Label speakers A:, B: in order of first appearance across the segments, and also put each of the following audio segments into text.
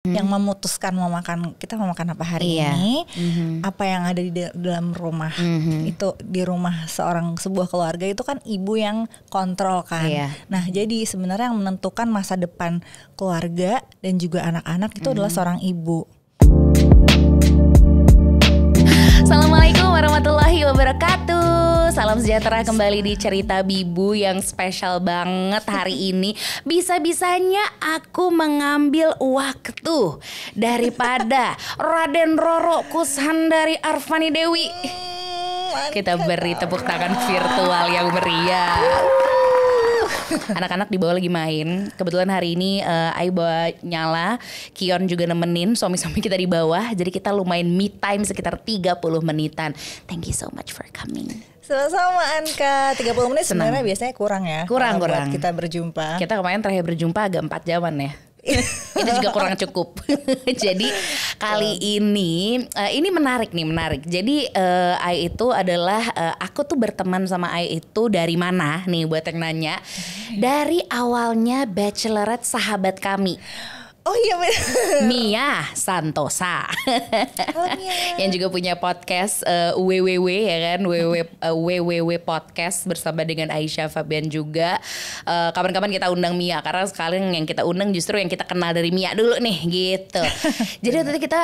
A: yang memutuskan kita mau makan apa hari ini, apa yang ada di dalam rumah. Itu di rumah sebuah keluarga itu kan ibu yang kontrol kan. Nah, jadi sebenarnya yang menentukan masa depan keluarga dan juga anak-anak itu adalah seorang ibu.
B: Assalamualaikum warahmatullahi wabarakatuh. Salam sejahtera kembali di Cerita Bibu yang spesial banget hari ini. Bisa-bisanya aku mengambil waktu daripada Raden Roro Kushandari Arfani Dewi. Kita beri tepuk tangan virtual yang meriah. Anak-anak di bawah lagi main. Kebetulan hari ini Ayu bawa Nyala, Kion juga nemenin suami-suami kita di bawah. Jadi kita lumayan me time sekitar 30 menitan. Thank you so much for coming.
A: Sama-sama Anka. 30 menit sebenarnya biasanya kurang ya.
B: Kurang.
A: Buat kita berjumpa.
B: Kita kemarin terakhir berjumpa agak 4 jaman ya. Itu juga kurang cukup. Jadi kali ini menarik. Jadi Ai itu adalah aku tuh berteman sama Ai itu dari mana nih buat yang nanya. Dari awalnya Bachelorette sahabat kami.
A: Oh iya benar.
B: Mia Santosa.
A: Halo Mia.
B: Yang juga punya podcast WWW ya kan, WWW podcast bersama dengan Aisyah Fabian juga. Kapan-kapan kita undang Mia karena sekalian yang kita undang justru yang kita kenal dari Mia dulu nih gitu. Jadi waktu kita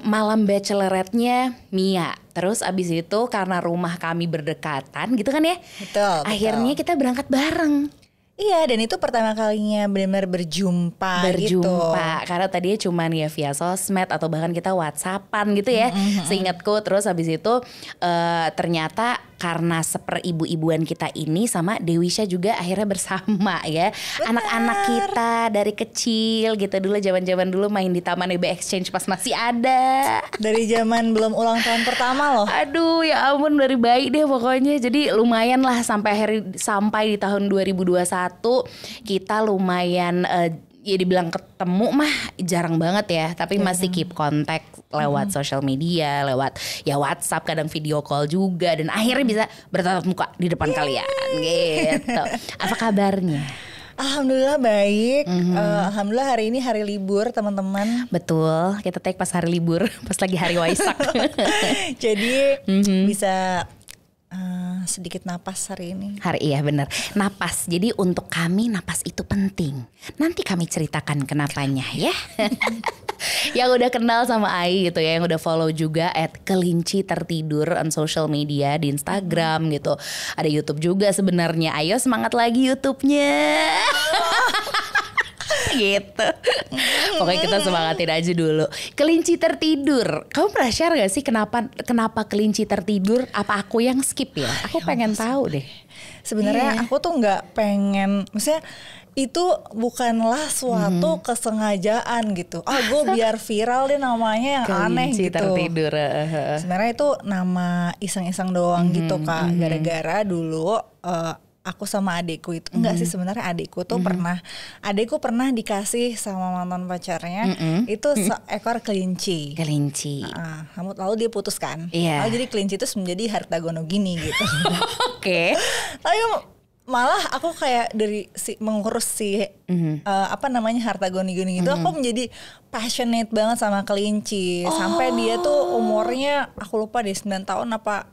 B: malam bachelorette-nya Mia. Terus abis itu karena rumah kami berdekatan gitu kan ya.
A: Betul.
B: Akhirnya kita berangkat bareng.
A: Iya, dan itu pertama kalinya benar-benar berjumpa gitu.
B: Karena tadinya cuman ya via sosmed atau bahkan kita WhatsAppan gitu ya. Seingatku. Terus habis itu ternyata karena seperibu-ibuan kita ini sama Dewisha juga akhirnya bersama ya.
A: Benar.
B: Anak-anak kita dari kecil gitu dulu zaman-zaman dulu main di Taman EB Exchange pas masih ada.
A: Dari zaman belum ulang tahun pertama loh.
B: Aduh ya ampun, dari bayi deh pokoknya. Jadi lumayan lah sampai di tahun 2021 kita lumayan ya dibilang ketemu mah jarang banget ya, tapi masih keep kontak lewat social media, lewat ya WhatsApp, kadang video call juga, dan akhirnya bisa bertatap muka di depan kalian gitu. Apa kabarnya?
A: Alhamdulillah baik. Alhamdulillah hari ini hari libur teman-teman.
B: Betul, kita take pas hari libur, pas lagi hari Waisak.
A: Jadi bisa sedikit napas hari ini.
B: Iya benar, napas. Jadi untuk kami napas itu penting. Nanti kami ceritakan kenapanya ya. Yang udah kenal sama Ai gitu ya, yang udah follow juga @kelinci_tertidur on social media di Instagram gitu. Ada YouTube juga sebenarnya. Ayo semangat lagi YouTube-nya. Gitu. Pokoknya kita semangatin aja dulu. Kelinci tertidur. Kamu pernah share gak sih kenapa kelinci tertidur? Apa aku yang skip ya? Aku pengen tahu deh.
A: Sebenarnya aku tuh nggak pengen, maksudnya itu bukanlah suatu kesengajaan gitu. Gue biar viral deh namanya yang aneh
B: Kelinci
A: gitu.
B: tertidur.
A: Sebenarnya itu nama iseng-iseng doang gitu Kak. Gara-gara dulu aku sama adikku itu enggak sih, sebenarnya adikku tuh adikku pernah dikasih sama mantan pacarnya itu seekor kelinci. Lalu dia putuskan. Lalu jadi kelinci itu menjadi harta gono gini gitu.
B: Oke.
A: Tapi malah aku kayak dari mengurus harta goni-goni gitu, aku menjadi passionate banget sama kelinci. Sampai dia tuh umurnya aku lupa deh 9 tahun apa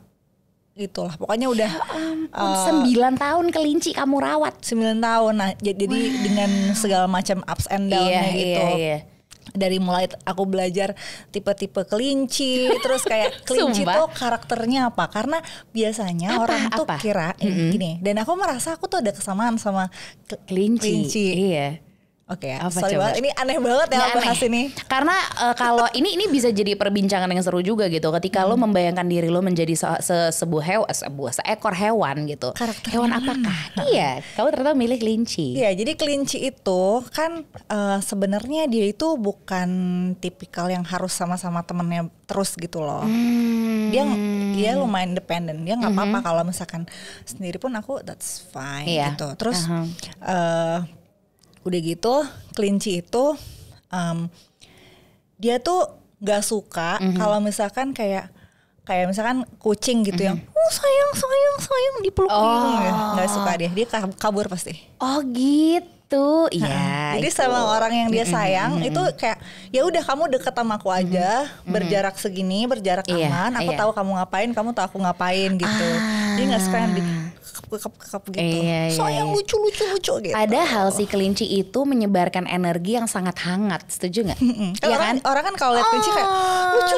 A: itulah, pokoknya udah
B: 9 tahun kelinci kamu rawat.
A: 9 tahun. Nah, jadi dengan segala macam ups and down-nya gitu. Dari mulai aku belajar tipe-tipe kelinci, terus kayak kelinci tuh karakternya apa? Karena biasanya orang tuh kira gini, dan aku merasa aku tuh ada kesamaan sama kelinci.
B: Iya.
A: Oke, sorry banget. Ini aneh banget ya bahas ini.
B: Karena kalau ini bisa jadi perbincangan yang seru juga gitu. Ketika lo membayangkan diri lo menjadi seekor hewan gitu.
A: Karakter
B: hewan apakah? Iya, kamu ternyata milih kelinci.
A: Iya, jadi kelinci itu kan sebenarnya dia itu bukan tipikal yang harus sama-sama temennya terus gitu loh. Dia lumayan independen. Dia nggak apa-apa kalau misalkan sendiri pun aku that's fine gitu. Terus udah gitu kelinci itu dia tuh gak suka kalau misalkan kayak misalkan kucing gitu yang sayang dipeluk gitu. Gak suka dia kabur pasti.
B: Oh gitu. Iya.
A: Jadi sama orang yang dia sayang itu kayak ya udah kamu deket sama aku aja, berjarak segini, berjarak aman. Aku tahu kamu ngapain, kamu tahu aku ngapain gitu. Jadi nggak suka yang kekep gitu. Soalnya lucu gitu.
B: Padahal si kelinci itu menyebarkan energi yang sangat hangat, setuju nggak? Iya kan?
A: Orang kan kalau lihat kelinci kayak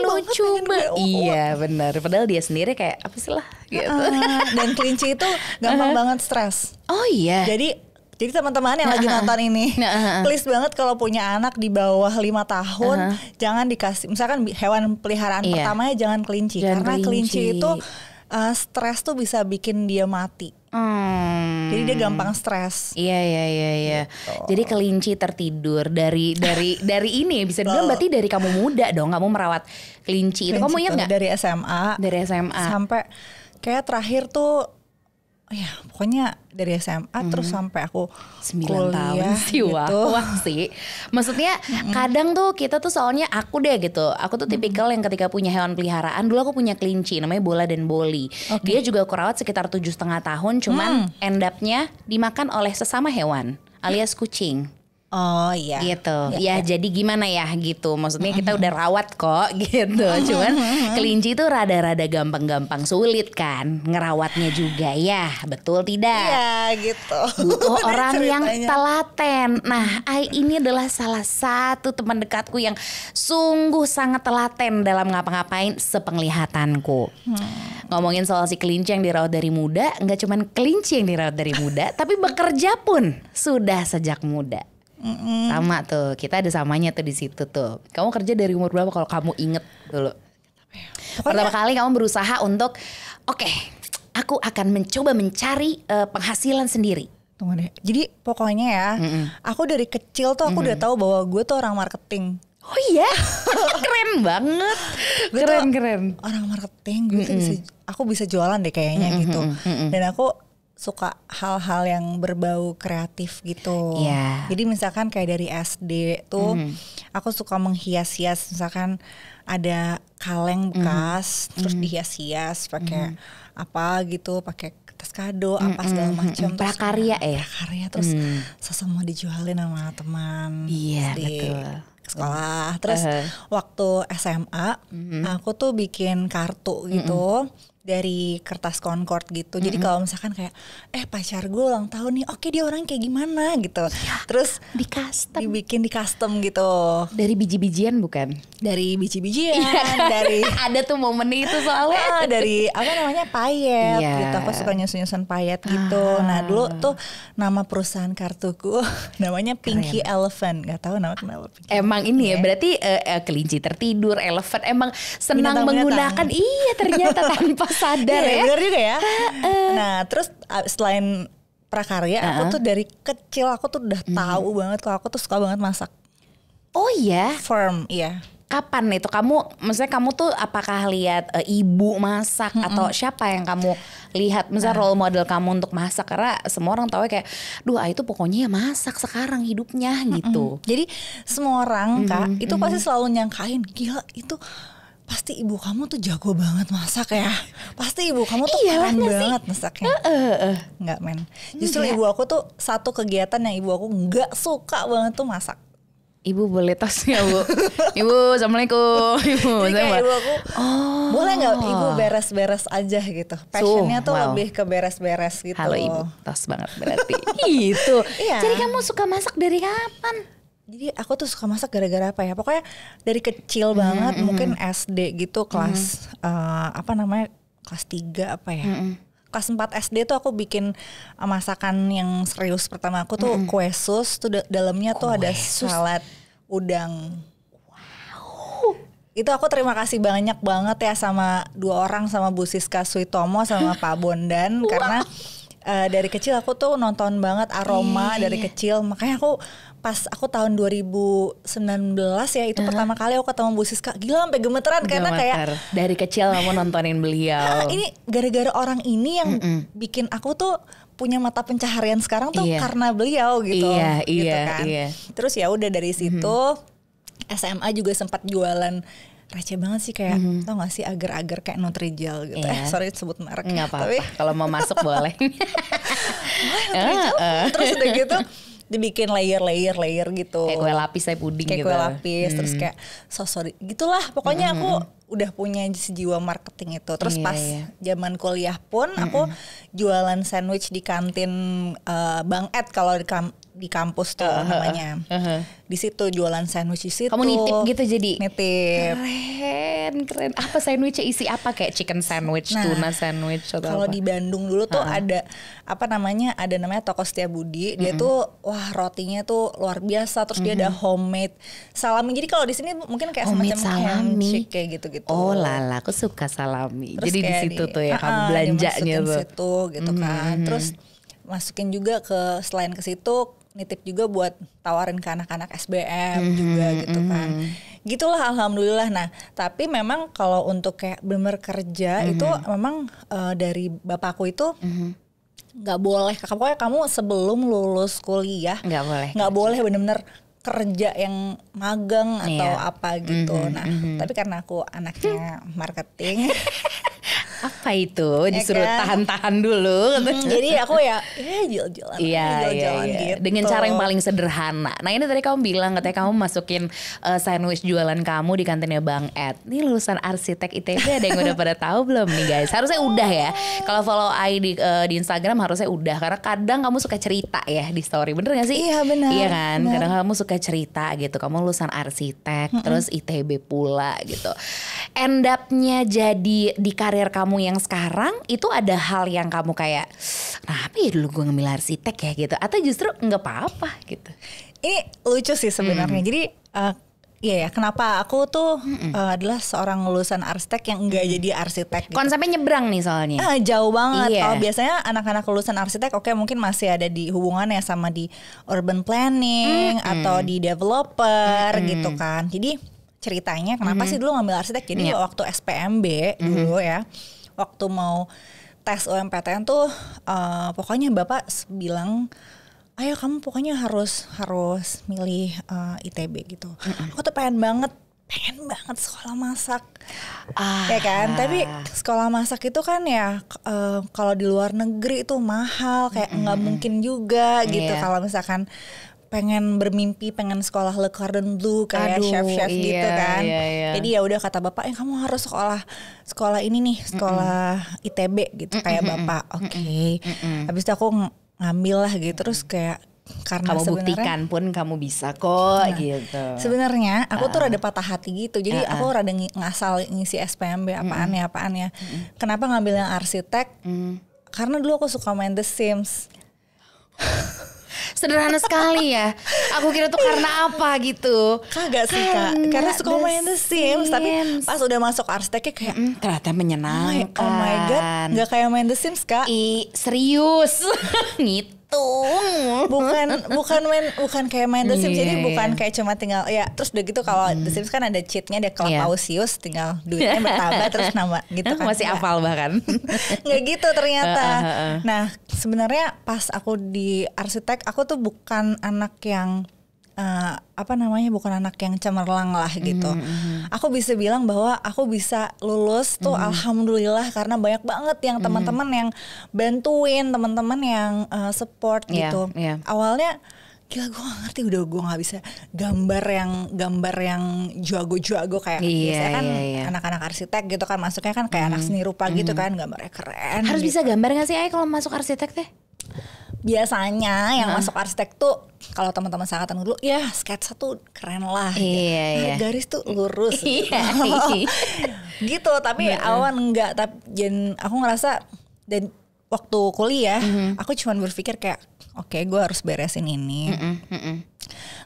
A: lucu banget.
B: Iya benar. Padahal dia sendiri kayak apa sih lah gitu.
A: Dan kelinci itu gampang banget stres.
B: Oh iya.
A: Jadi teman-teman yang lagi nonton ini, please banget kalau punya anak di bawah 5 tahun, jangan dikasih, misalkan hewan peliharaan pertamanya jangan kelinci, karena kelinci itu stres tuh bisa bikin dia mati. Jadi dia gampang stres.
B: Iya. Gitu. Jadi kelinci tertidur dari ini bisa dibilang berarti dari kamu muda dong kamu merawat kelinci itu. Kamu ingat nggak?
A: Dari SMA sampai kayak terakhir tuh. Ya pokoknya dari SMA terus sampai aku
B: 9
A: kuliah
B: tahun sih
A: gitu.
B: Wah sih. Maksudnya kadang tuh kita tuh soalnya aku deh gitu. Aku tuh tipikal yang ketika punya hewan peliharaan. Dulu aku punya kelinci namanya Bola dan Boli. Dia juga aku rawat sekitar 7,5 tahun. Cuman end up-nya dimakan oleh sesama hewan alias kucing.
A: Oh iya.
B: Gitu. Ya jadi gimana ya gitu. Maksudnya kita udah rawat kok gitu. Cuman kelinci itu rada-rada gampang-gampang sulit kan ngerawatnya juga ya. Betul tidak?
A: Iya gitu.
B: Butuh orang yang telaten. Nah, Ai ini adalah salah satu teman dekatku yang sungguh sangat telaten dalam ngapa-ngapain sepenglihatanku. Ngomongin soal si kelinci yang dirawat dari muda, nggak cuman kelinci yang dirawat dari muda, tapi bekerja pun sudah sejak muda. Sama tuh, kita ada samanya tuh di situ tuh. Kamu kerja dari umur berapa kalau kamu inget dulu? Pertama kali kamu berusaha untuk oke, aku akan mencoba mencari penghasilan sendiri.
A: Tunggu deh. Jadi pokoknya ya, aku dari kecil tuh aku udah tahu bahwa gue tuh orang marketing.
B: Oh iya, keren banget. Keren.
A: Orang marketing, gue tuh aku bisa jualan deh kayaknya gitu. Dan aku suka hal-hal yang berbau kreatif gitu. Jadi misalkan kayak dari SD tuh aku suka menghias-hias, misalkan ada kaleng bekas terus dihias-hias pakai apa gitu, pakai kertas kado apa segala macam.
B: Prakarya
A: Prakarya terus semua dijualin sama teman.
B: Iya
A: di
B: betul.
A: Sekolah. Terus waktu SMA aku tuh bikin kartu gitu. Dari kertas Concord gitu. Jadi kalau misalkan kayak pacar gue ulang tahun nih, oke dia orang kayak gimana gitu. Terus dibikin di custom gitu.
B: Dari biji-bijian bukan?
A: Dari biji-bijian, dari
B: ada tuh momen itu soalnya.
A: Dari apa namanya payet gitu. Aku suka nyusun-nyusun payet gitu. Nah dulu tuh nama perusahaan kartuku namanya Pinky Elephant. Gak tahu nama kenapa Pinky.
B: Emang ini ya berarti kelinci tertidur, elephant emang senang menggunakan. Iya ternyata tanpa sadar ya.
A: Bener juga ya. Nah terus selain prakarya aku tuh dari kecil aku tuh udah tahu banget kalau aku tuh suka banget masak.
B: Oh iya?
A: Firm, iya.
B: Kapan itu kamu, maksudnya kamu tuh apakah lihat ibu masak atau siapa yang kamu lihat misalnya role model kamu untuk masak, karena semua orang tahu kayak duh itu pokoknya ya masak sekarang hidupnya gitu.
A: Jadi semua orang Kak itu pasti selalu nyangkain gila itu pasti ibu kamu tuh jago banget masak ya. Pasti ibu kamu tuh keren banget masaknya. Enggak men. Justru ibu aku tuh satu kegiatan yang ibu aku nggak suka banget tuh masak.
B: Ibu boleh tos ya Bu? Ibu assalamualaikum.
A: Jadi kayak ibu aku boleh nggak ibu beres-beres aja gitu. Passionnya tuh lebih ke beres-beres gitu.
B: Halo ibu, tos banget berarti. Gitu. Jadi kamu suka masak dari kapan?
A: Jadi aku tuh suka masak gara-gara apa ya? Pokoknya dari kecil banget, mungkin SD gitu kelas kelas 3 apa ya? Kelas 4 SD tuh aku bikin masakan yang serius pertama aku tuh kue sus tuh dalamnya tuh ada salad udang. Wow. Itu aku terima kasih banyak banget ya sama 2 orang, sama Bu Siska Suitomo sama Pak Bondan karena dari kecil aku tuh nonton banget Aroma dari kecil, makanya aku pas aku tahun 2019 ya itu pertama kali aku ketemu Bu Siska, gila sampai gemeteran karena kayak
B: dari kecil kamu nontonin beliau.
A: Ini gara-gara orang ini yang bikin aku tuh punya mata pencaharian sekarang tuh karena beliau gitu. Gitu kan. Terus ya udah dari situ SMA juga sempat jualan receh banget sih kayak tau gak sih agar-agar kayak Nutrijel gitu. Sorry sebut merek.
B: Nggak apa-apa. Kalau mau masuk boleh.
A: Nutrijel. Terus udah gitu dibikin layer gitu.
B: Kayak kue lapis kayak puding
A: kayak
B: gitu.
A: Kue lapis terus kayak sosok gitulah. Pokoknya aku udah punya sejiwa marketing itu. Terus pas zaman kuliah pun aku jualan sandwich di kantin Bang Ed kalau di kampus tuh namanya. Di situ jualan sandwich di situ.
B: Kamu nitip gitu jadi?
A: Nitip.
B: Keren. Apa sandwichnya isi apa? Kayak chicken sandwich, tuna sandwich atau
A: kalau
B: apa?
A: di Bandung dulu tuh ada ada namanya Toko Setiabudi. Dia tuh wah rotinya tuh luar biasa. Terus dia ada homemade salami. Jadi kalau di sini mungkin kayak semacam handshake kayak gitu-gitu.
B: Oh lala, aku suka salami.
A: Terus
B: jadi di situ tuh ya kamu belanjanya tuh.
A: Situ gitu kan. Terus masukin juga selain ke situ nitip juga buat tawarin ke anak-anak SBM juga gitu kan. Gitulah alhamdulillah. Nah, tapi memang kalau untuk kayak bener kerja itu memang dari bapakku itu nggak boleh. Pokoknya kamu sebelum lulus kuliah nggak boleh bener-bener kerja yang magang atau apa gitu. Nah, tapi karena aku anaknya marketing.
B: Apa itu? Disuruh tahan-tahan dulu.
A: Jadi aku jalan-jalan gitu.
B: Dengan cara yang paling sederhana. Nah ini tadi kamu bilang katanya kamu masukin sandwich jualan kamu di kantinnya Bang Ed. Ini lulusan arsitek ITB ada yang udah pada tahu belum nih guys? Harusnya udah ya. Kalau follow I di Instagram harusnya udah. Karena kadang kamu suka cerita ya di story. Bener gak sih?
A: Iya benar.
B: Iya kan? Bener. Kadang kamu suka cerita gitu. Kamu lulusan arsitek terus ITB pula gitu. End up-nya jadi di karir kamu yang sekarang itu ada hal yang kamu kayak kenapa ya dulu gue ngambil arsitek ya gitu, atau justru nggak apa-apa gitu?
A: Ini lucu sih sebenarnya. Jadi kenapa aku tuh adalah seorang lulusan arsitek yang enggak jadi arsitek gitu.
B: Konsepnya nyebrang nih soalnya.
A: Jauh banget. Kalau biasanya anak-anak lulusan arsitek mungkin masih ada di hubungannya sama di urban planning atau di developer gitu kan. Jadi ceritanya kenapa sih dulu ngambil arsitek? Jadi waktu SPMB dulu ya, waktu mau tes UMPTN tuh pokoknya bapak bilang ayo kamu pokoknya harus milih ITB gitu. Aku tuh pengen banget sekolah masak. Ya kan, tapi sekolah masak itu kan ya kalau di luar negeri itu mahal, kayak nggak mungkin juga gitu. Kalau misalkan pengen sekolah Le Cordon Bleu kayak chef gitu kan. Jadi ya udah kata bapak, kamu harus sekolah ini nih, sekolah ITB gitu kayak bapak. Oke. Habis itu aku ngambil lah gitu, terus kayak karena
B: kamu buktikan pun kamu bisa kok gitu.
A: Sebenarnya aku tuh rada patah hati gitu. Jadi aku rada ngasal ngisi SPMB apaan ya. Kenapa ngambil yang arsitek? Karena dulu aku suka main The Sims.
B: Sederhana sekali ya. Aku kira tuh karena apa gitu.
A: Kagak sih Kak. Karena suka main The Sims. Tapi pas udah masuk arsiteknya kayak
B: ternyata menyenangkan.
A: Oh my god, gak kayak main The Sims Kak.
B: Serius.
A: Bukan kayak main The Sims. Jadi bukan kayak cuma tinggal terus udah gitu kalau The Sims kan ada cheatnya, ada Clapausius, tinggal duitnya bertambah terus nama gitu kan.
B: Masih hafal bahkan.
A: Nggak gitu ternyata. Nah sebenarnya pas aku di arsitek aku tuh bukan anak yang bukan anak yang cemerlang lah gitu. Aku bisa bilang bahwa aku bisa lulus tuh alhamdulillah karena banyak banget yang teman-teman yang bantuin, teman-teman yang support gitu. Awalnya gila gue gak ngerti, gue gak bisa gambar yang jago-jago kayak biasanya kan anak-anak arsitek gitu kan masuknya kan kayak anak seni rupa gitu kan, gambarnya keren.
B: Harus
A: gitu.
B: bisa gambar gak sih kalau masuk arsitek teh?
A: Biasanya yang masuk arsitek tuh kalau teman-teman seangkatan dulu ya sketsa tuh keren lah garis tuh lurus gitu. Tapi awan enggak, tapi aku ngerasa dan waktu kuliah aku cuma berpikir kayak oke, gue harus beresin ini.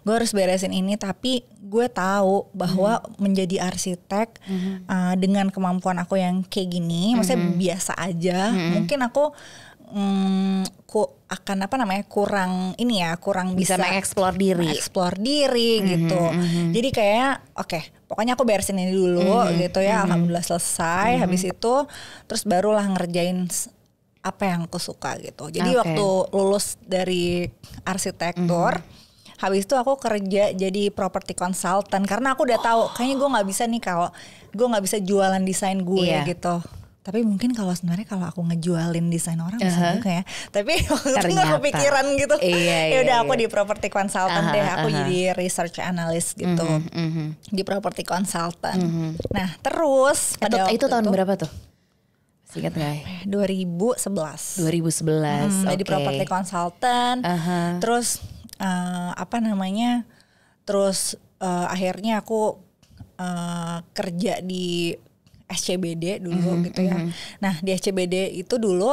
A: Gue harus beresin ini, tapi gue tahu bahwa menjadi arsitek dengan kemampuan aku yang kayak gini, maksudnya biasa aja, mungkin aku akan kurang bisa
B: mengeksplor
A: diri gitu. Jadi kayak pokoknya aku beresin ini dulu gitu ya. Alhamdulillah selesai. Habis itu terus barulah ngerjain apa yang aku suka gitu. Jadi waktu lulus dari arsitektur, habis itu aku kerja jadi property consultant karena aku udah tahu kayaknya gue nggak bisa nih kalau gue nggak bisa jualan desain gue gitu. tapi mungkin kalau sebenarnya kalau aku ngejualin desain orang bisa juga ya. Tapi waktu itu nggak kepikiran gitu. Ya udah aku di property consultant deh, aku jadi research analyst gitu di property consultant. Nah terus pada
B: itu tahun berapa tuh? Ingat nggak?
A: 2011. Jadi property consultant. Terus terus akhirnya aku kerja di SCBD dulu gitu ya. Nah di SCBD itu dulu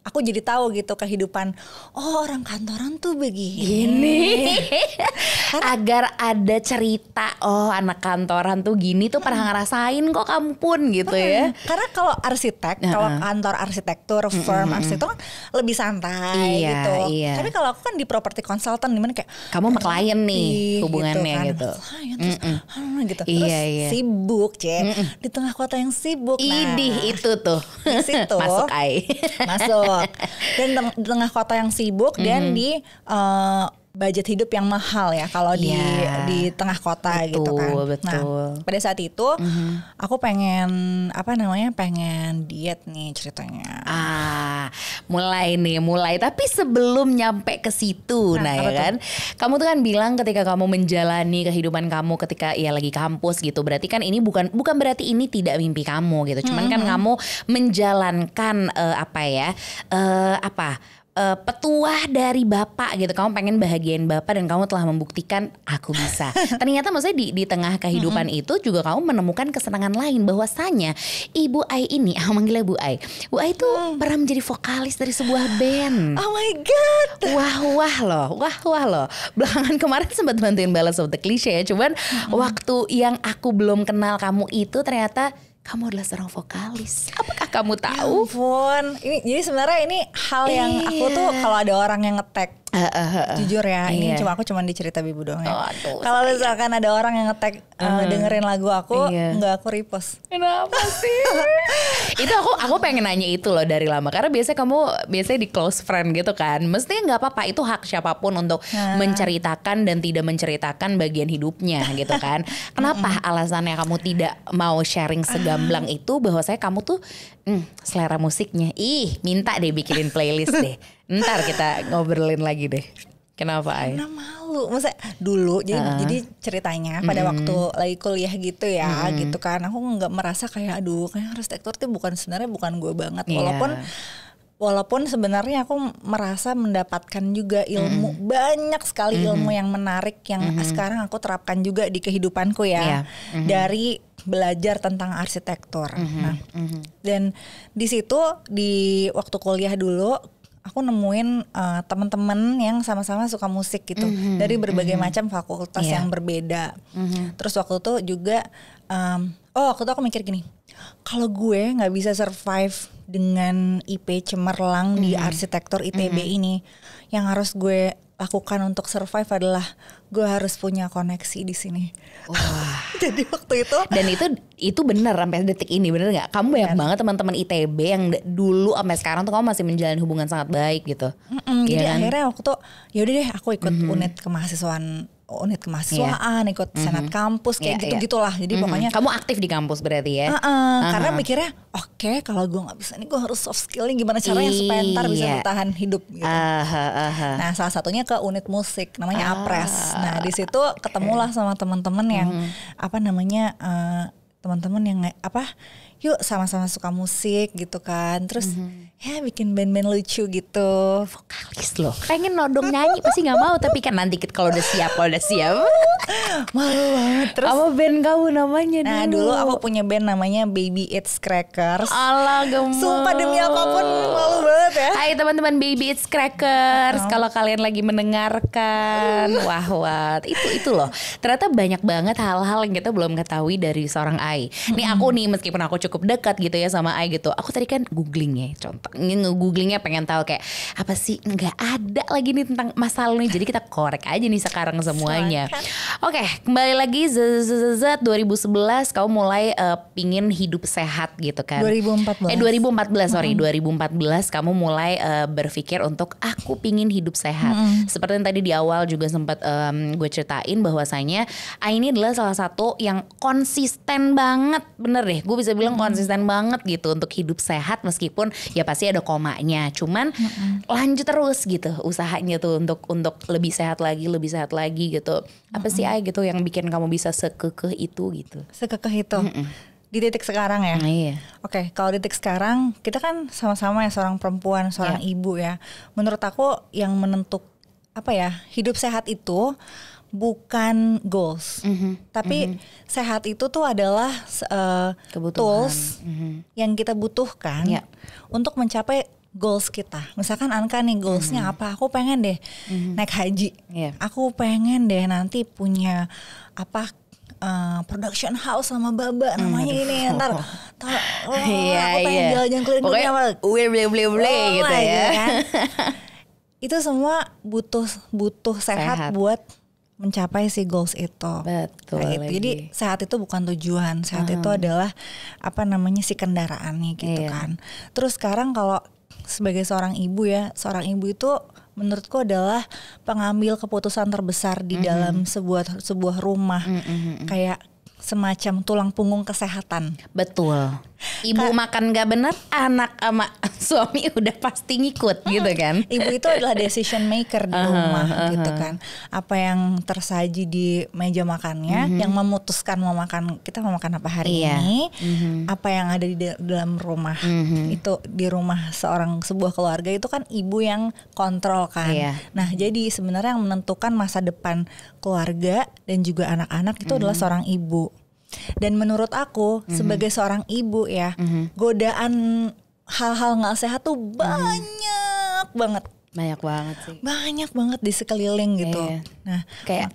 A: aku jadi tahu gitu kehidupan orang kantoran tuh begini.
B: Agar ada cerita anak kantoran tuh gini tuh pernah ngerasain kok kamu pun gitu ya.
A: Karena kalau arsitek, kalau kantor arsitektur, firm arsitektur kan lebih santai gitu. Tapi kalau aku kan di property consultant dimana kayak
B: kamu sama klien nih hubungannya gitu.
A: Gitu. Terus sibuk di tengah kota yang sibuk.
B: Idih itu tuh.
A: Di situ
B: masuk
A: masuk dan di tengah kota yang sibuk dan di budget hidup yang mahal ya kalau di tengah kota gitu kan. Nah pada saat itu aku pengen pengen diet nih ceritanya.
B: Mulai tapi sebelum nyampe ke situ ya kan kamu tuh kan bilang ketika kamu menjalani kehidupan kamu ketika lagi kampus gitu, berarti kan ini bukan berarti ini tidak mimpi kamu gitu, cuman kan kamu menjalankan petuah dari bapak gitu. Kamu pengen bahagiain bapak dan kamu telah membuktikan aku bisa. Ternyata maksudnya di tengah kehidupan itu juga kamu menemukan kesenangan lain, bahwasanya Ibu Ai ini, aku manggilnya Bu Ai. Bu Ai tuh pernah menjadi vokalis dari sebuah band.
A: Oh my god.
B: Wah loh. Belakangan kemarin sempat bantuin Balance of the Cliche ya. Cuman waktu yang aku belum kenal kamu itu ternyata kamu adalah seorang vokalis. Apakah kamu tahu?
A: Ya ampun. Jadi sebenarnya ini hal yang aku tuh kalau ada orang yang nge-tag jujur ya, ini aku cuma dicerita Bibu doang ya. Kalau misalkan ada orang yang nge-tag dengerin lagu aku, nggak aku repost.
B: Kenapa sih? Itu aku pengen nanya itu loh dari lama, karena biasanya di close friend gitu kan, mestinya nggak apa-apa, itu hak siapapun untuk menceritakan dan tidak menceritakan bagian hidupnya gitu kan. Kenapa alasannya kamu tidak mau sharing segamblang itu, bahwasanya kamu tuh selera musiknya, minta deh bikinin playlist deh. Ntar kita ngobrolin lagi deh. Kenapa Ai?
A: Karena malu. Maksudnya dulu jadi ceritanya pada waktu lagi kuliah gitu ya gitu kan. Aku gak merasa kayak kayak arsitektur tuh sebenarnya bukan gue banget. Walaupun sebenarnya aku merasa mendapatkan juga ilmu, banyak sekali ilmu yang menarik yang sekarang aku terapkan juga di kehidupanku ya. Dari belajar tentang arsitektur. Dan di situ di waktu kuliah dulu aku nemuin teman-teman yang sama-sama suka musik gitu dari berbagai macam fakultas yang berbeda. Terus waktu itu juga waktu itu aku mikir gini, kalau gue nggak bisa survive dengan IP cemerlang di arsitektur ITB ini, yang harus gue lakukan untuk survive adalah gue harus punya koneksi di sini.
B: Wah.
A: Jadi waktu itu
B: dan itu benar sampai detik ini, benar nggak? Kamu banyak banget teman-teman ITB yang dulu sampai sekarang tuh kamu masih menjalin hubungan sangat baik gitu.
A: Jadi akhirnya waktu tuh yaudah deh aku ikut unit kemahasiswaan, ikut senat kampus kayak gitu-gitulah. Jadi pokoknya
B: kamu aktif di kampus berarti ya?
A: Karena mikirnya oke, kalau gue nggak bisa nih gue harus soft skilling gimana caranya supaya ntar bisa bertahan hidup gitu. Nah salah satunya ke unit musik namanya Apres. Nah di situ ketemulah sama teman-teman yang teman-teman yang yuk sama-sama suka musik gitu kan. Terus ya bikin band-band lucu gitu.
B: Vokalis loh, pengen nodong nyanyi pasti gak mau, tapi kan nanti kalau udah siap
A: malu banget. Terus
B: apa band kamu namanya dulu?
A: Nah dulu aku punya band namanya Baby It's Crackers.
B: Alah gemes.
A: Sumpah demi apapun malu banget ya.
B: Hai teman-teman Baby It's Crackers, kalau kalian lagi mendengarkan, wah itu loh. Ternyata banyak banget hal-hal yang kita belum ketahui dari seorang Ai. Nih aku nih, meskipun aku cukup dekat gitu ya sama Ai gitu, aku tadi kan googling ya, contoh nge-googlingnya pengen tahu kayak apa sih, nggak ada lagi nih tentang masalah nih, jadi kita korek aja nih sekarang semuanya. Oke, kembali lagi 2011 kamu mulai pingin hidup sehat gitu kan.
A: 2014
B: kamu mulai berpikir untuk aku pingin hidup sehat. Seperti yang tadi di awal juga sempat gue ceritain bahwasanya Ai ini adalah salah satu yang konsisten banget, bener deh gue bisa bilang konsisten banget gitu untuk hidup sehat meskipun ya pasti ada komanya. Cuman lanjut terus gitu usahanya tuh untuk lebih sehat lagi gitu. Apa sih Ai gitu yang bikin kamu bisa sekekeh itu gitu?
A: Sekekeh itu. Di titik sekarang ya.
B: Iya.
A: Oke, kalau di titik sekarang kita kan sama-sama ya seorang perempuan, seorang ibu ya. Menurut aku yang hidup sehat itu bukan goals, tapi sehat itu tuh adalah tools yang kita butuhkan untuk mencapai goals kita. Misalkan Anka nih goalsnya apa? Aku pengen deh naik haji. Aku pengen deh nanti punya production house sama Baba namanya ini ntar aku pengen jalan-jalan keliling dunia
B: boleh gitu ya
A: kan? Itu semua butuh sehat buat mencapai si goals itu.
B: Betul
A: gitu. Jadi sehat itu bukan tujuan, sehat itu adalah si kendaraannya gitu kan. Terus sekarang kalau sebagai seorang ibu itu menurutku adalah pengambil keputusan terbesar di dalam sebuah rumah, kayak semacam tulang punggung kesehatan.
B: Betul. Ibu makan gak bener, anak sama suami udah pasti ngikut gitu kan.
A: Ibu itu adalah decision maker di rumah gitu kan. Apa yang tersaji di meja makannya, yang memutuskan kita mau makan apa hari ini, apa yang ada di dalam rumah. Itu di rumah sebuah keluarga itu kan ibu yang kontrol kan. Nah jadi sebenarnya yang menentukan masa depan keluarga dan juga anak-anak itu adalah seorang ibu. Dan menurut aku sebagai seorang ibu ya, godaan hal-hal nggak sehat tuh banyak banget. Banyak banget di sekeliling gitu. Nah,
B: kayak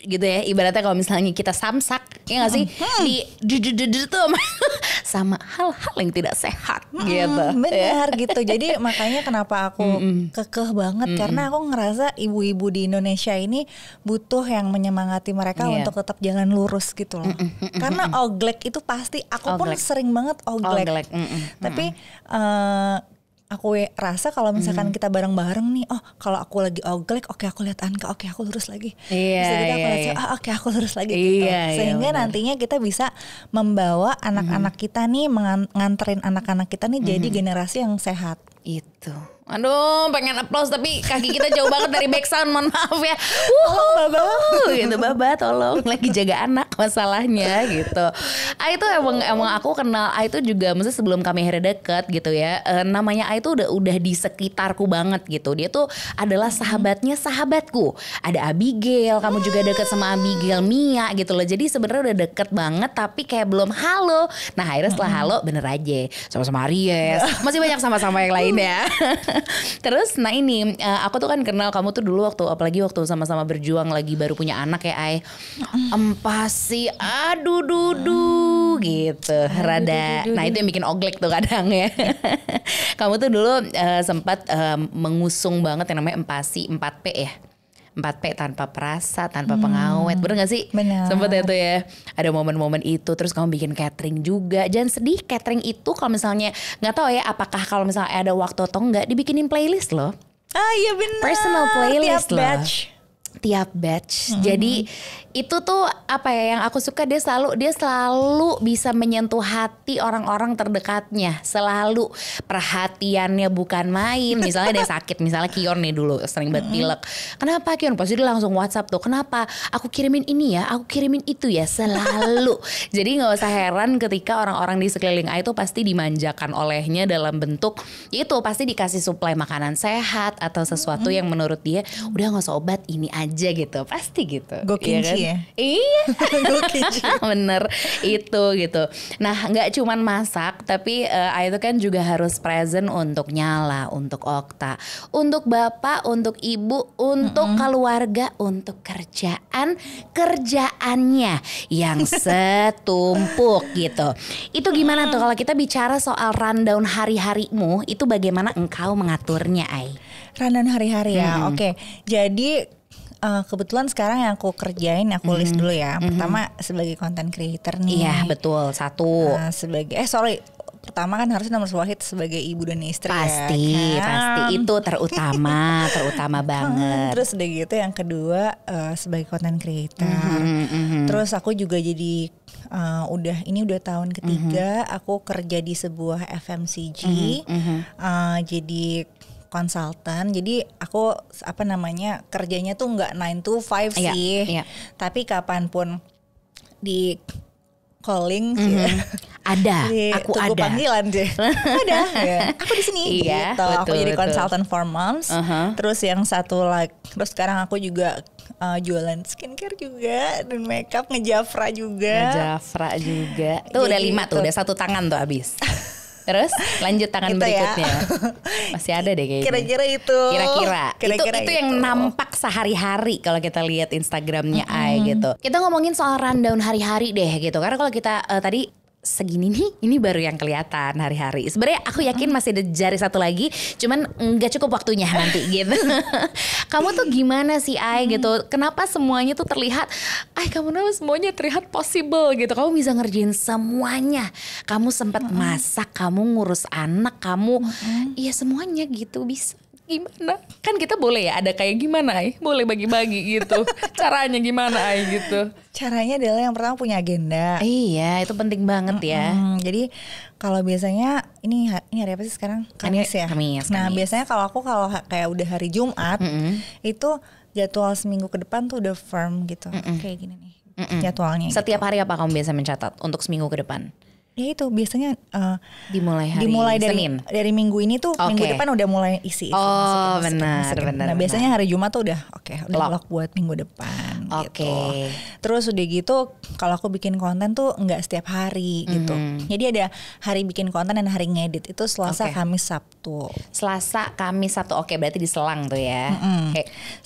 B: gitu ya. Ibaratnya kalau misalnya kita samsak, ya nggak sih? Di tuh sama hal-hal yang tidak sehat gitu.
A: Benar gitu. Jadi makanya kenapa aku kekeh banget karena aku ngerasa ibu-ibu di Indonesia ini butuh yang menyemangati mereka untuk tetap jalan lurus gitu loh. Karena oglek itu pasti aku pun sering banget oglek. Tapi aku rasa kalau misalkan kita bareng-bareng nih, kalau aku lagi oglek, aku lihat Anka, aku lurus lagi. Aku lurus lagi gitu. Sehingga nantinya kita bisa membawa anak-anak kita nih, nganterin anak-anak kita nih jadi generasi yang sehat.
B: Itu. Aduh, pengen applause tapi kaki kita jauh banget dari back sound, mohon maaf ya. Gitu Baba, tolong lagi jaga anak masalahnya gitu. Itu emang aku kenal itu juga maksudnya sebelum kami akhirnya deket gitu ya. Namanya itu udah di sekitarku banget gitu. Dia tuh adalah sahabatku. Ada Abigail, kamu juga deket sama Abigail Mia gitu loh. Jadi sebenarnya udah deket banget tapi kayak belum halo. Nah, akhirnya setelah halo bener aja sama-sama Aries. Masih banyak sama-sama yang lain ya. Terus ini aku tuh kan kenal kamu tuh dulu apalagi waktu sama-sama berjuang lagi baru punya anak ya Ai. Empasi aduh gitu rada. Nah itu yang bikin oglek tuh kadang ya. Kamu tuh dulu sempat mengusung banget yang namanya empasi 4P ya. 4P tanpa perasa, tanpa pengawet. Bener gak sih?
A: Bener.
B: Sempet ya tuh ya. Ada momen-momen itu. Terus kamu bikin catering juga. Jangan sedih, catering itu kalau misalnya gak tahu ya apakah kalau misalnya ada waktu atau enggak dibikinin playlist loh.
A: Iya bener.
B: Personal playlist
A: tiap
B: loh. Tiap batch. Jadi itu tuh apa ya yang aku suka, dia selalu bisa menyentuh hati orang-orang terdekatnya. Selalu perhatiannya bukan main. Misalnya dia sakit, misalnya Kion nih dulu sering banget pilek. Kenapa Kion? Pasti dia langsung WhatsApp tuh. Kenapa? Aku kirimin ini ya, aku kirimin itu ya, selalu. Jadi nggak usah heran ketika orang-orang di sekeliling A itu pasti dimanjakan olehnya dalam bentuk itu pasti dikasih suplai makanan sehat atau sesuatu yang menurut dia udah nggak usah obat ini aja gitu, pasti gitu.
A: Gokinci ya?
B: Iya. Bener itu gitu. Nah nggak cuman masak tapi itu kan juga harus present untuk Nyala, untuk Okta, untuk bapak, untuk ibu, untuk keluarga, untuk kerjaannya yang setumpuk gitu. Itu gimana tuh kalau kita bicara soal rundown hari-harimu, itu bagaimana engkau mengaturnya Ai?
A: Rundown hari-hari ya. Oke. Jadi kebetulan sekarang yang aku kerjain, aku list dulu ya. Pertama sebagai content creator nih.
B: Iya betul, satu.
A: pertama kan harusnya nomor wahid sebagai ibu dan istri.
B: Pasti,
A: ya kan?
B: pasti itu terutama banget.
A: Terus udah gitu yang kedua sebagai content creator. Terus aku juga jadi udah tahun ketiga aku kerja di sebuah FMCG. Jadi konsultan. Jadi aku kerjanya tuh nggak 9 to 5 sih. Tapi kapanpun di calling
B: ada, aku
A: tunggu
B: ada
A: panggilan sih. Ada ya. Aku di sini
B: iya,
A: gitu.
B: Betul,
A: aku jadi
B: betul.
A: konsultan for moms. Terus yang satu terus sekarang aku juga jualan skincare juga dan makeup, ngejafra juga.
B: Tuh udah 5 tuh, udah 1 tangan tuh habis. Terus lanjut tangan
A: gitu
B: berikutnya.
A: Ya.
B: Masih ada deh kayaknya.
A: Kira-kira itu.
B: Itu yang nampak sehari-hari kalau kita lihat Instagramnya Ai gitu. Kita ngomongin soal rundown hari-hari deh gitu. Karena kalau kita tadi segini nih, ini baru yang kelihatan hari-hari. Sebenarnya aku yakin masih ada jari satu lagi, cuman nggak cukup waktunya nanti gitu. Kamu tuh gimana sih Ai gitu? Kenapa semuanya tuh terlihat, kamu kenapa semuanya terlihat possible gitu? Kamu bisa ngerjain semuanya. Kamu sempat masak, kamu ngurus anak, kamu, iya semuanya gitu bisa. Gimana? Kan kita boleh ya ada kayak gimana Ai? Boleh bagi-bagi gitu. Caranya gimana Ai gitu?
A: Caranya adalah yang pertama punya agenda.
B: Iya, itu penting banget ya.
A: Jadi kalau biasanya ini hari apa sih sekarang? Kamis ya.
B: Kamis.
A: Biasanya kalau kayak udah hari Jumat itu jadwal seminggu ke depan tuh udah firm gitu. Kayak gini nih jadwalnya.
B: Setiap hari apa kamu biasa mencatat untuk seminggu ke depan?
A: Ya itu biasanya
B: dimulai dari Senin.
A: Dari minggu ini tuh minggu depan udah mulai isi.
B: Oh benar.
A: Nah biasanya hari Jumat tuh udah lock buat minggu depan gitu. Terus udah gitu kalau aku bikin konten tuh nggak setiap hari gitu. Jadi ada hari bikin konten dan hari ngedit itu Selasa, Kamis, Sabtu.
B: Selasa, Kamis, Sabtu. Oke, berarti diselang tuh ya.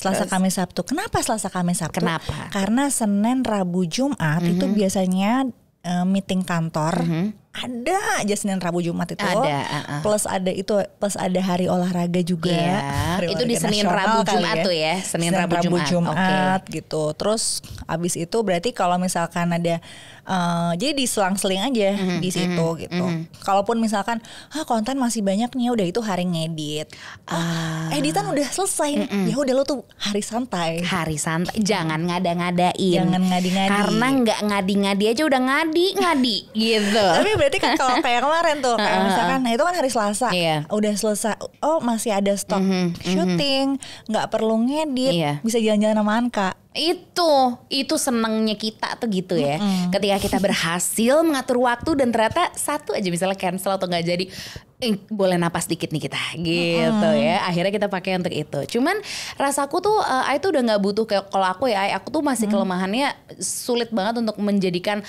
A: Selasa, Kamis, Sabtu. Kenapa Selasa, Kamis, Sabtu?
B: Kenapa?
A: Karena Senin, Rabu, Jumat itu biasanya meeting kantor. Ada aja Senin, Rabu, Jumat itu. Plus ada hari olahraga juga.
B: Hari itu di Senin, Rabu, Jumat tuh ya. Senin, Rabu, Jumat
A: gitu. Terus abis itu berarti kalau misalkan ada jadi diselang-seling aja di situ gitu. Kalaupun misalkan konten masih banyak nih, udah itu hari ngedit. Editan udah selesai. Ya udah lo tuh hari santai.
B: Jangan ngada-ngadain. Karena nggak ngadi-ngadi aja udah ngadi gitu.
A: Tapi berarti kan kalau kayak kemarin tuh kayak misalkan itu kan hari Selasa. Udah selesai. Oh, masih ada stok syuting, nggak perlu ngedit, bisa jalan-jalan sama Anka.
B: Itu senengnya kita tuh gitu ya. Ketika kita berhasil mengatur waktu dan ternyata satu aja misalnya cancel atau nggak jadi, boleh napas dikit nih kita gitu ya. Akhirnya kita pakai untuk itu. Cuman rasaku tuh Ai tuh udah nggak butuh kalau aku ya. Aku tuh masih kelemahannya sulit banget untuk menjadikan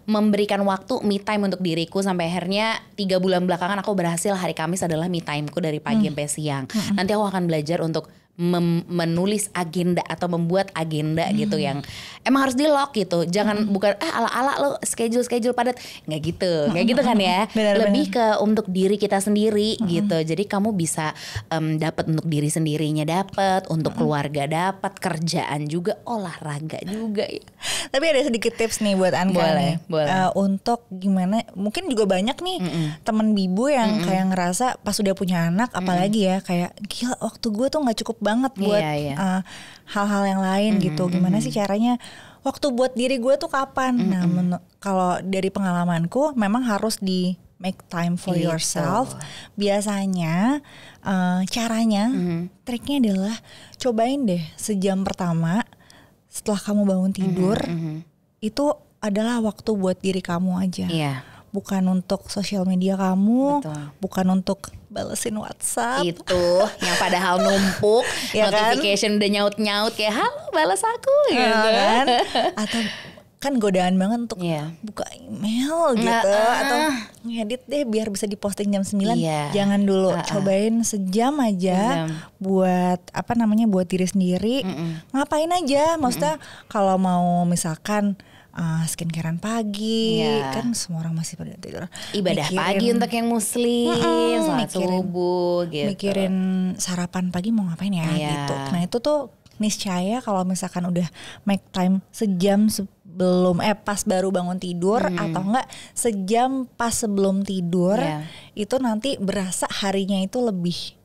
B: memberikan waktu me time untuk diriku sampai akhirnya 3 bulan belakangan aku berhasil hari Kamis adalah me timeku dari pagi sampai siang. Nanti aku akan belajar untuk menulis agenda atau membuat agenda gitu yang emang harus di lock gitu. Jangan bukan ala-ala lo schedule padat, nggak gitu kan ya. Lebih ke untuk diri kita sendiri gitu. Jadi kamu bisa dapat untuk diri sendirinya, dapat untuk keluarga, dapat kerjaan juga, olahraga juga ya.
A: Tapi ada sedikit tips nih buat Anka boleh. Untuk gimana, mungkin juga banyak nih temen bibu yang kayak ngerasa pas udah punya anak apalagi ya kayak gila waktu gue tuh nggak cukup banget buat hal-hal yang lain gitu. Gimana sih caranya waktu buat diri gue tuh kapan? Nah, kalau dari pengalamanku memang harus di make time for yourself. Biasanya caranya, triknya adalah cobain deh sejam pertama setelah kamu bangun tidur itu adalah waktu buat diri kamu aja. Bukan untuk sosial media kamu, bukan untuk balesin WhatsApp.
B: Itu yang padahal numpuk, notification udah nyaut-nyaut kayak halo balas aku gitu
A: kan. Atau kan godaan banget untuk buka email gitu atau ngedit deh biar bisa diposting jam 9. Jangan dulu, cobain sejam aja buat buat diri sendiri. Ngapain aja, maksudnya kalau mau misalkan skincarean pagi kan semua orang masih pada tidur.
B: Ibadah pagi untuk yang muslim, salat subuh gitu.
A: Mikirin sarapan pagi mau ngapain ya gitu. Nah itu tuh niscaya kalau misalkan udah make time sejam sebelum pas baru bangun tidur atau enggak sejam pas sebelum tidur, itu nanti berasa harinya itu lebih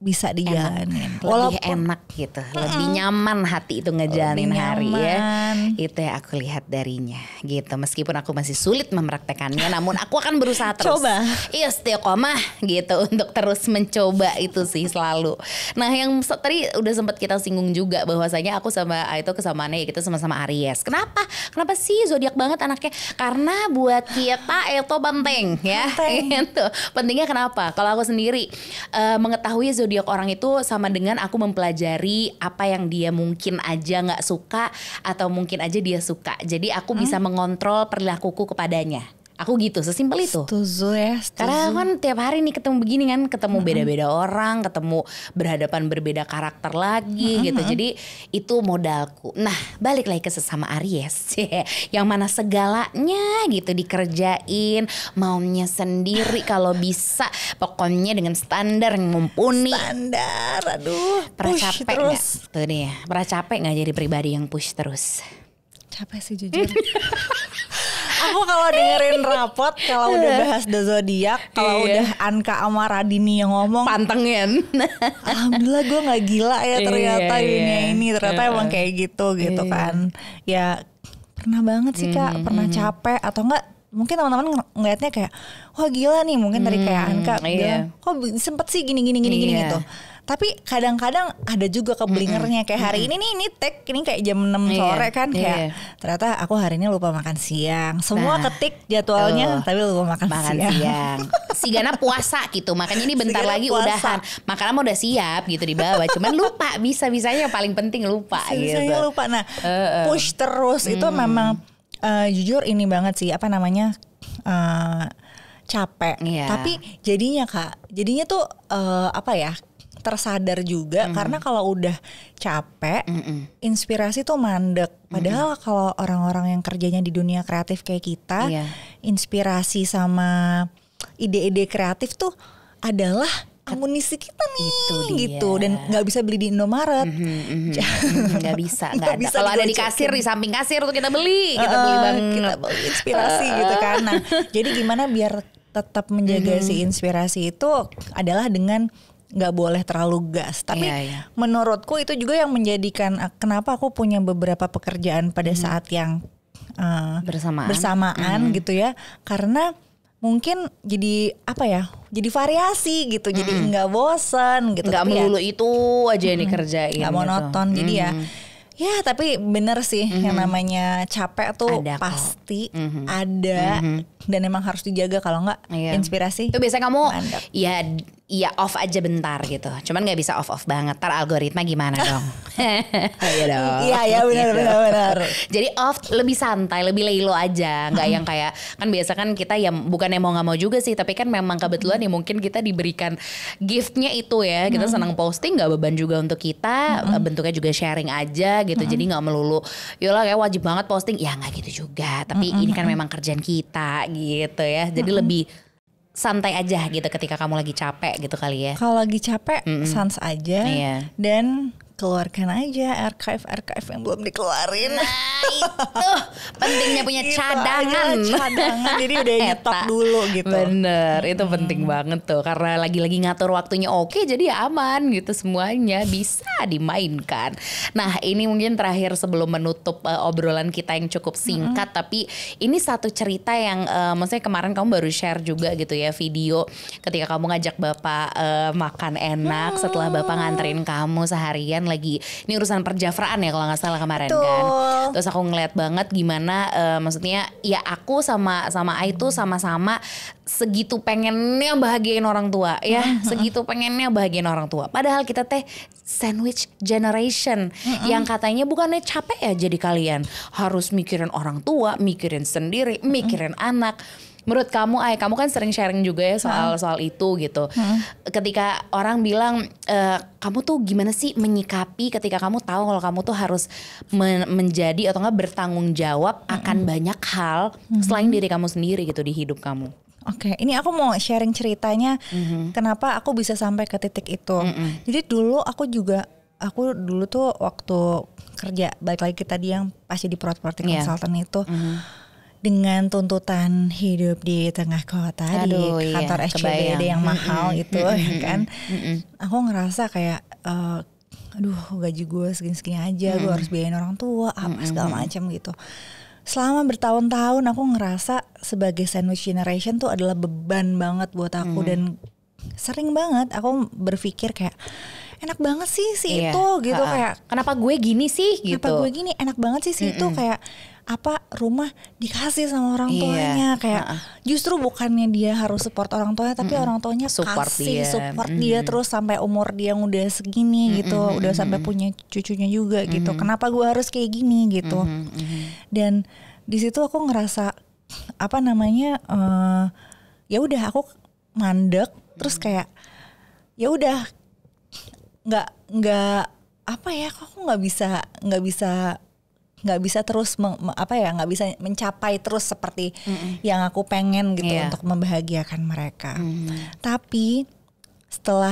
A: bisa dijalanin,
B: lebih enak gitu, lebih nyaman hati itu ngejalanin hari ya. Itu yang aku lihat darinya gitu. Meskipun aku masih sulit mempraktekannya, namun aku akan berusaha terus.
A: Coba.
B: Iya, istiqomah gitu untuk terus mencoba itu sih selalu. Nah, yang tadi udah sempat kita singgung juga bahwasanya aku sama itu kesamaannya kita sama-sama Aries. Kenapa? Kenapa sih zodiak banget anaknya? Karena buat kita itu penting ya. Itu pentingnya kenapa? Kalau aku sendiri mengetahui zodiak orang itu sama dengan aku mempelajari apa yang dia mungkin aja nggak suka atau mungkin aja dia suka. Jadi aku bisa mengontrol perilakuku kepadanya. Aku gitu, sesimpel itu.
A: Setuju ya.
B: Karena kan tiap hari nih ketemu begini kan, ketemu beda-beda orang, ketemu berhadapan berbeda karakter lagi gitu. Jadi itu modalku. Nah, balik lagi ke sesama Aries, yang mana segalanya gitu dikerjain, maunya sendiri kalau bisa, pokoknya dengan standar yang mumpuni.
A: Standar, aduh.
B: Pernah capek nggak? Tuh nih, pernah capek nggak jadi pribadi yang push terus?
A: Capek sih jujur. Aku kalau dengerin rapot, kalau udah bahas the zodiak, kalau udah Anka sama Radini yang ngomong,
B: pantengin.
A: Alhamdulillah gue nggak gila ya ternyata dunia ini ternyata emang kayak gitu kan. Ya pernah banget sih Kak, pernah capek atau enggak? Mungkin teman-teman ngelihatnya kayak wah gila nih, mungkin tadi kayak Anka bilang kok sempet sih gini gitu. Tapi kadang-kadang ada juga kebelingernya kayak hari ini tag ini kayak jam 6 sore kan kayak ternyata aku hari ini lupa makan siang. Semua ketik jadwalnya tapi lupa makan siang.
B: Si Gana puasa gitu, makanya ini bentar lagi udahan. Makanan udah siap gitu di bawah, cuman lupa bisa-bisanya yang paling penting lupa gitu.
A: Lupa. Nah, push terus itu memang jujur ini banget sih capek. Tapi jadinya tuh tersadar juga karena kalau udah capek inspirasi tuh mandek. Padahal kalau orang-orang yang kerjanya di dunia kreatif kayak kita, inspirasi sama ide-ide kreatif tuh adalah amunisi kita nih gitu, dan nggak bisa beli di Indomaret.
B: Nggak bisa. Kalau ada di kasir, di samping kasir tuh kita beli banget.
A: Kita beli inspirasi gitu kan. Nah, jadi gimana biar tetap menjaga si inspirasi itu adalah dengan nggak boleh terlalu gas. Tapi menurutku itu juga yang menjadikan kenapa aku punya beberapa pekerjaan pada saat yang bersamaan gitu ya. Karena mungkin jadi jadi variasi gitu. Jadi nggak bosan gitu.
B: Nggak melulu itu aja yang dikerjain.
A: Nggak monoton. Jadi ya tapi bener sih yang namanya capek tuh ada pasti ada dan emang harus dijaga kalau nggak inspirasi.
B: Itu biasanya kamu ya off aja bentar gitu. Cuman nggak bisa off banget. Ntar algoritma gimana dong? Iya dong.
A: Iya benar.
B: Jadi off lebih santai, lebih lelo aja. Nggak yang kayak kan biasa kan kita ya bukannya mau nggak mau juga sih, tapi kan memang kebetulan ya mungkin kita diberikan giftnya itu ya. Kita senang posting, nggak beban juga untuk kita. Bentuknya juga sharing aja gitu. Jadi nggak melulu yolah kayak wajib banget posting. Ya nggak gitu juga. Tapi ini kan memang kerjaan kita gitu ya. Jadi lebih santai aja gitu ketika kamu lagi capek gitu kali ya.
A: Kalau lagi capek sans aja dan keluarkan aja archive yang belum dikeluarin.
B: Nah itu pentingnya punya cadangan.
A: Jadi udah nyetok dulu gitu.
B: Bener, itu penting banget tuh. Karena lagi-lagi ngatur waktunya oke, jadi ya aman gitu, semuanya bisa dimainkan. Nah ini mungkin terakhir sebelum menutup obrolan kita yang cukup singkat. Tapi ini satu cerita yang maksudnya kemarin kamu baru share juga gitu ya, video ketika kamu ngajak bapak makan enak setelah bapak nganterin kamu seharian lagi, ini urusan perjafraan ya kalau nggak salah kemarin kan. Terus aku ngeliat banget gimana maksudnya ya aku sama Ai tuh sama-sama segitu pengennya bahagiain orang tua ya, segitu pengennya bahagiain orang tua. Padahal kita teh sandwich generation yang katanya bukannya capek ya jadi kalian harus mikirin orang tua, mikirin sendiri, mikirin anak. Menurut kamu, kamu kan sering sharing juga ya soal itu gitu. Ketika orang bilang, kamu tuh gimana sih menyikapi ketika kamu tahu kalau kamu tuh harus menjadi atau nggak bertanggung jawab akan banyak hal selain diri kamu sendiri gitu di hidup kamu.
A: Oke, ini aku mau sharing ceritanya kenapa aku bisa sampai ke titik itu. Jadi dulu aku juga aku dulu tuh waktu kerja, balik lagi ke tadi yang pasti di property consultant itu, dengan tuntutan hidup di tengah kota,
B: Aduh,
A: di kantor SCBD yang mahal itu ya kan, aku ngerasa kayak aduh gaji gue segini-segini aja, gue harus biayain orang tua apa segala macam gitu. Selama bertahun-tahun aku ngerasa sebagai sandwich generation tuh adalah beban banget buat aku, dan sering banget aku berpikir kayak enak banget sih itu gitu, kayak
B: kenapa gue gini sih gitu.
A: Kenapa gue gini, enak banget sih itu, kayak apa rumah dikasih sama orang tuanya, kayak justru bukannya dia harus support orang tuanya, tapi orang tuanya support dia terus sampai umur dia yang udah segini gitu, udah sampai punya cucunya juga gitu. Kenapa gue harus kayak gini gitu. Dan di situ aku ngerasa apa namanya ya udah aku mandek, terus kayak ya udah nggak apa ya, kok aku nggak bisa terus nggak bisa mencapai terus seperti yang aku pengen gitu untuk membahagiakan mereka. Tapi setelah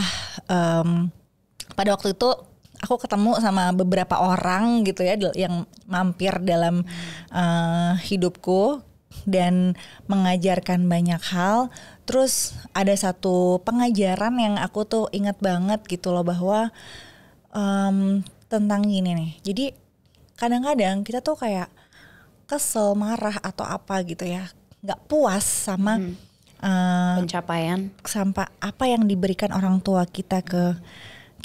A: pada waktu itu aku ketemu sama beberapa orang gitu ya yang mampir dalam hidupku dan mengajarkan banyak hal. Terus ada satu pengajaran yang aku tuh ingat banget gitu loh, bahwa tentang gini nih. Jadi kadang-kadang kita tuh kayak kesel, marah atau apa gitu ya, nggak puas sama
B: pencapaian,
A: sampai apa yang diberikan orang tua kita ke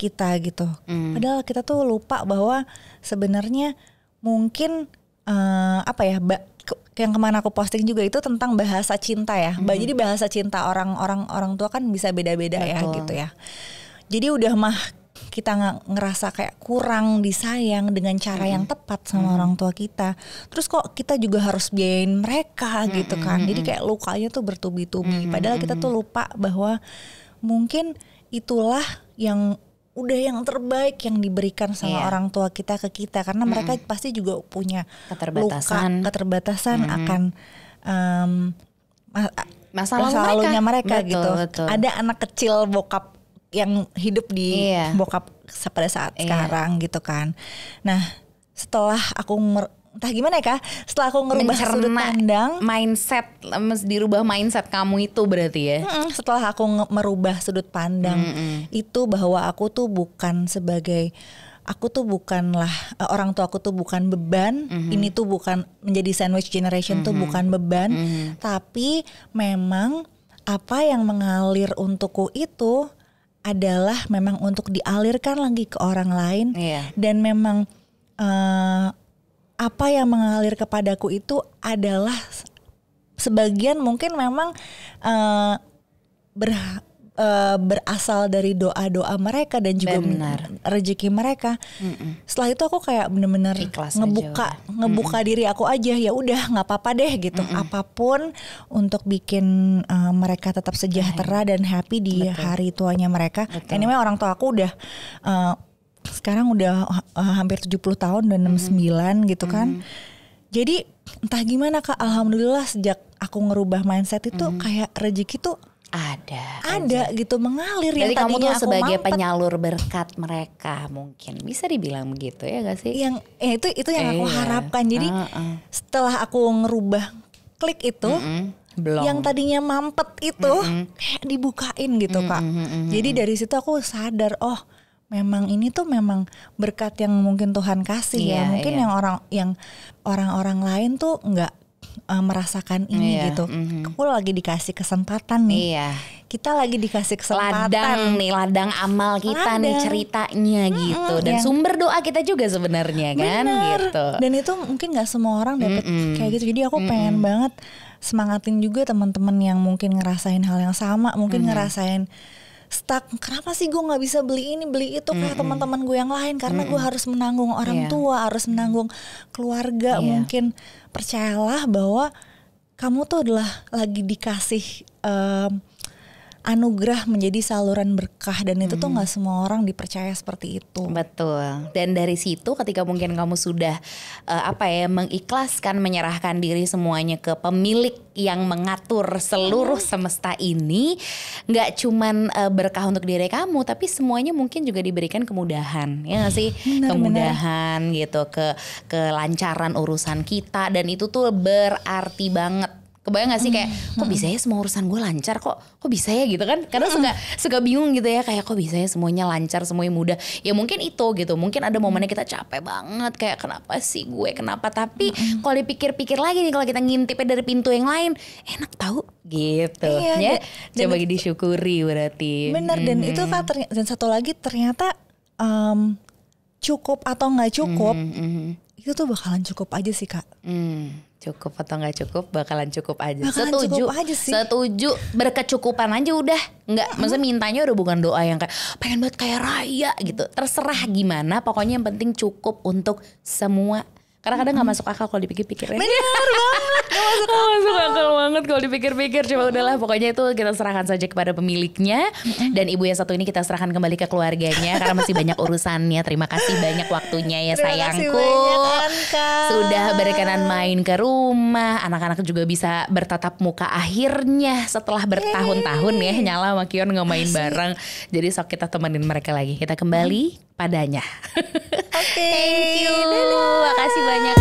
A: kita gitu. Padahal kita tuh lupa bahwa sebenarnya mungkin apa ya, yang kemana aku posting juga itu tentang bahasa cinta ya. Jadi bahasa cinta orang tua kan bisa beda-beda ya gitu ya. Jadi udah mah kita ngerasa kayak kurang disayang dengan cara yang tepat sama orang tua kita. Terus kok kita juga harus biayain mereka gitu kan. Jadi kayak lukanya tuh bertubi-tubi. Padahal kita tuh lupa bahwa mungkin itulah yang udah yang terbaik yang diberikan sama orang tua kita ke kita, karena mereka pasti juga punya keterbatasan akan masa lalunya mereka gitu. Ada anak kecil bokap yang hidup di bokap pada saat sekarang gitu kan. Nah setelah aku entah gimana ya Kak, setelah aku ngerubah sudut pandang,
B: mindset, dirubah mindset kamu itu berarti ya.
A: Setelah aku merubah sudut pandang itu, bahwa aku tuh bukanlah orang tua aku tuh bukan beban. Ini tuh bukan menjadi sandwich generation tuh bukan beban, tapi memang apa yang mengalir untukku itu adalah memang untuk dialirkan lagi ke orang lain. Dan memang apa yang mengalir kepadaku itu adalah sebagian mungkin memang berasal dari doa-doa mereka dan juga rezeki mereka. Setelah itu aku kayak bener-bener ngebuka diri aku aja, ya udah nggak apa-apa deh gitu, apapun untuk bikin mereka tetap sejahtera dan happy di hari tuanya mereka. Anyway orang tua aku udah sekarang udah hampir 70 tahun dan 69 gitu kan. Jadi entah gimana Kak, alhamdulillah sejak aku ngerubah mindset itu kayak rezeki tuh ada gitu mengalir.
B: Berarti
A: yang tadinya
B: kamu tuh
A: aku
B: sebagai
A: mampet,
B: penyalur berkat mereka, mungkin bisa dibilang begitu ya gak sih?
A: yang itu yang aku harapkan. Jadi setelah aku ngerubah klik itu, yang tadinya mampet itu kayak dibukain gitu Kak. Jadi dari situ aku sadar, oh memang ini tuh memang berkat yang mungkin Tuhan kasih ya. Mungkin yang orang-orang lain tuh nggak merasakan ini gitu. Aku lagi dikasih kesempatan nih. Kita lagi dikasih kesempatan.
B: Ladang amal kita nih ceritanya gitu. Dan sumber doa kita juga sebenarnya kan gitu.
A: Dan itu mungkin nggak semua orang dapet kayak gitu. Jadi aku pengen banget semangatin juga teman-teman yang mungkin ngerasain hal yang sama, mungkin ngerasain stuck, kenapa sih gue nggak bisa beli ini beli itu kayak teman-teman gue yang lain, karena gue harus menanggung orang tua, harus menanggung keluarga. Mungkin percayalah bahwa kamu tuh adalah lagi dikasih anugerah menjadi saluran berkah, dan itu tuh nggak semua orang dipercaya seperti itu.
B: Betul. Dan dari situ ketika mungkin kamu sudah mengikhlaskan, menyerahkan diri semuanya ke pemilik yang mengatur seluruh semesta ini, nggak cuman berkah untuk diri kamu, tapi semuanya mungkin juga diberikan kemudahan, ya nggak sih? Kemudahan gitu, kelancaran urusan kita, dan itu tuh berarti banget. Kebayang gak sih kayak kok bisa ya semua urusan gue lancar, kok bisa ya gitu kan. Karena suka bingung gitu ya, kayak kok bisa ya semuanya lancar, semuanya mudah. Ya mungkin itu gitu, mungkin ada momennya kita capek banget, kayak kenapa sih gue, kenapa. Tapi kalau dipikir-pikir lagi nih, kalau kita ngintipnya dari pintu yang lain, enak tahu gitu. Ya coba disyukuri berarti.
A: Bener, dan itu kan dan satu lagi ternyata cukup atau gak cukup, itu tuh bakalan cukup aja sih Kak.
B: Cukup atau nggak cukup bakalan cukup aja.
A: Bakalan cukup aja sih.
B: Setuju. Berkecukupan aja udah. Nggak, maksudnya mintanya udah bukan doa yang kayak pengen banget kayak raya gitu. Terserah gimana, pokoknya yang penting cukup untuk semua. Karena kadang nggak masuk akal kalau dipikir-pikir.
A: Bener banget, gak masuk akal.
B: Masuk akal banget kalau dipikir-pikir. Coba udahlah, pokoknya itu kita serahkan saja kepada pemiliknya. Dan ibu yang satu ini kita serahkan kembali ke keluarganya karena masih banyak urusannya. Terima kasih banyak waktunya ya sayangku. Sudah berkenan main ke rumah. Anak-anak juga bisa bertatap muka akhirnya setelah bertahun-tahun ya Nyala sama Kion nggak main bareng. Jadi sok kita temenin mereka lagi. Kita kembali padanya.
A: Oke.
B: Thank you. Makasih banyak.